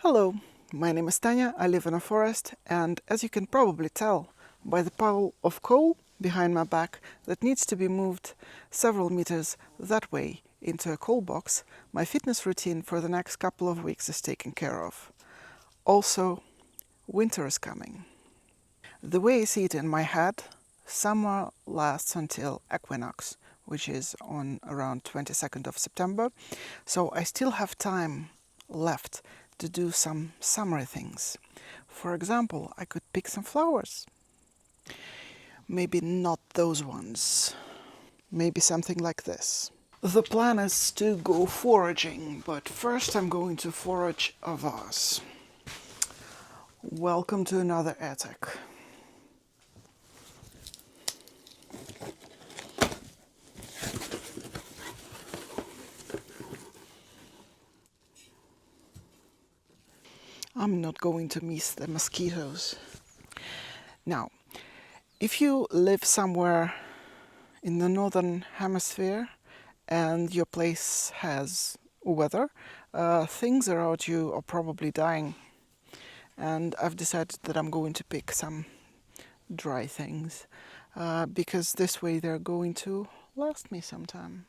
Hello, my name is Tanya, I live in a forest, and as you can probably tell by the pile of coal behind my back that needs to be moved several meters that way into a coal box, my fitness routine for the next couple of weeks is taken care of. Also, winter is coming. The way I see it in my head, summer lasts until equinox, which is on around 22nd of September, so I still have time left to do some summery things. For example, I could pick some flowers. Maybe not those ones. Maybe something like this. The plan is to go foraging, but first I'm going to forage a vase. Welcome to another attic. I'm not going to miss the mosquitoes. Now, if you live somewhere in the northern hemisphere and your place has weather, things around you are probably dying. And I've decided that I'm going to pick some dry things because this way they're going to last me some time.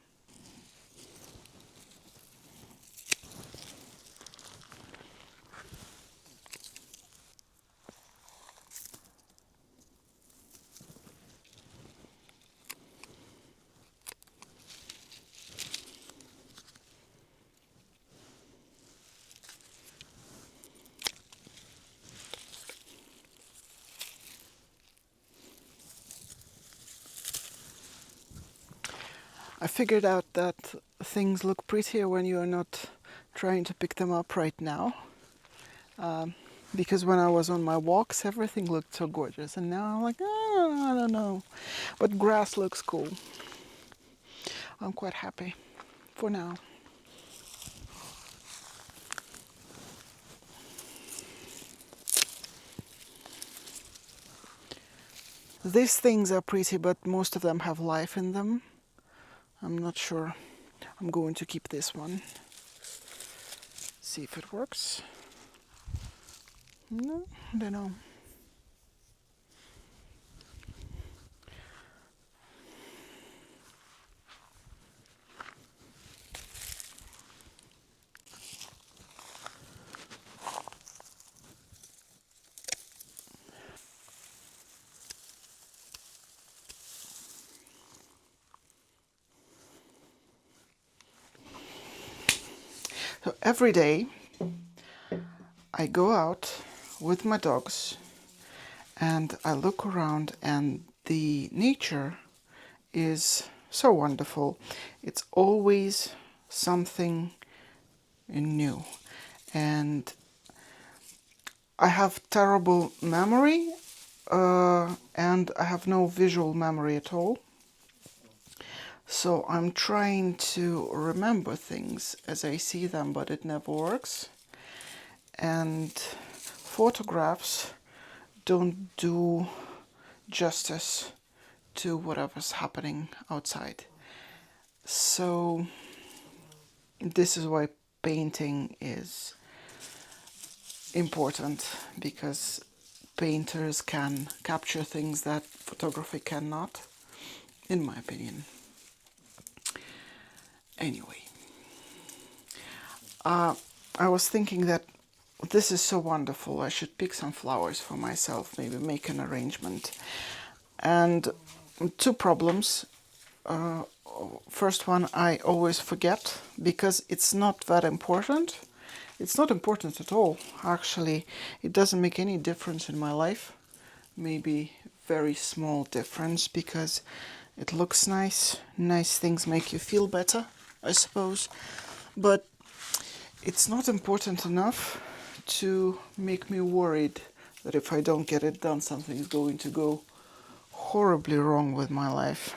I figured out that things look prettier when you're not trying to pick them up right now. Because when I was on my walks, everything looked so gorgeous, and now I'm like, oh, I don't know. But grass looks cool. I'm quite happy for now. These things are pretty, but most of them have life in them. I'm not sure. I'm going to keep this one. See if it works. No, I don't know. So every day I go out with my dogs and I look around, and the nature is so wonderful. It's always something new. And I have terrible memory and I have no visual memory at all. So I'm trying to remember things as I see them, but it never works. And photographs don't do justice to whatever's happening outside. So this is why painting is important, because painters can capture things that photography cannot, in my opinion. Anyway, I was thinking that this is so wonderful. I should pick some flowers for myself, maybe make an arrangement. And two problems. First one, I always forget because it's not that important. It's not important at all, actually. It doesn't make any difference in my life. Maybe very small difference because it looks nice. Nice things make you feel better, I suppose. But it's not important enough to make me worried that if I don't get it done, something is going to go horribly wrong with my life.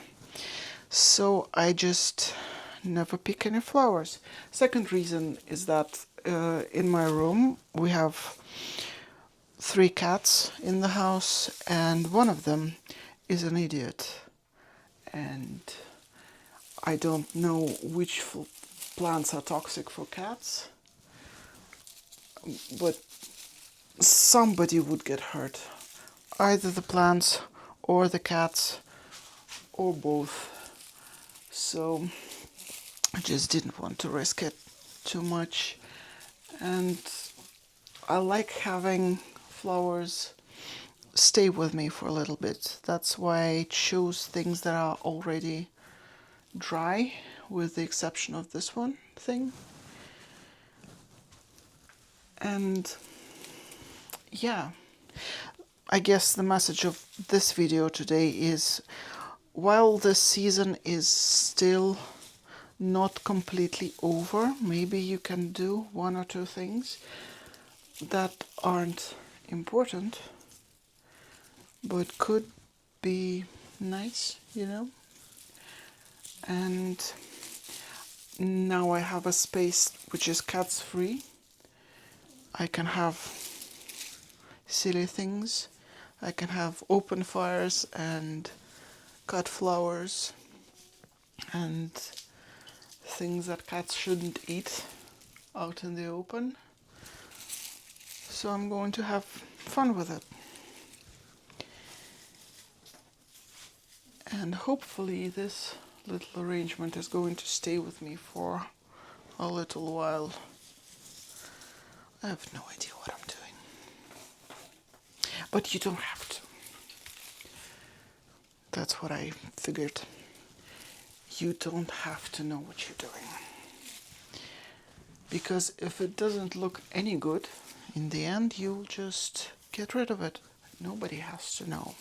So I just never pick any flowers. Second reason is that in my room we have 3 cats in the house, and one of them is an idiot. And I don't know which plants are toxic for cats. but somebody would get hurt. Either the plants or the cats or both. So I just didn't want to risk it too much. And I like having flowers stay with me for a little bit. That's why I chose things that are already dry, with the exception of this one thing. And yeah, I guess the message of this video today is, while the season is still not completely over, maybe you can do one or two things that aren't important but could be nice, you know. And now I have a space which is cats free. I can have silly things. I can have open fires and cut flowers and things that cats shouldn't eat out in the open. So I'm going to have fun with it. And hopefully this little arrangement is going to stay with me for a little while. I have no idea what I'm doing. But you don't have to. That's what I figured. You don't have to know what you're doing. Because if it doesn't look any good, in the end you'll just get rid of it. Nobody has to know.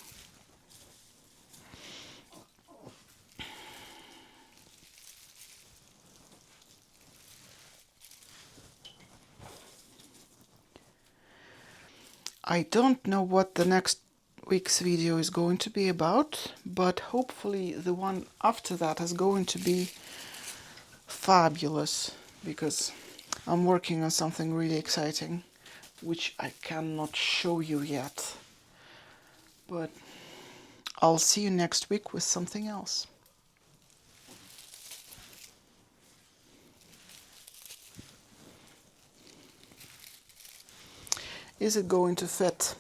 I don't know what the next week's video is going to be about, but hopefully the one after that is going to be fabulous, because I'm working on something really exciting, which I cannot show you yet. But I'll see you next week with something else. Is it going to fit?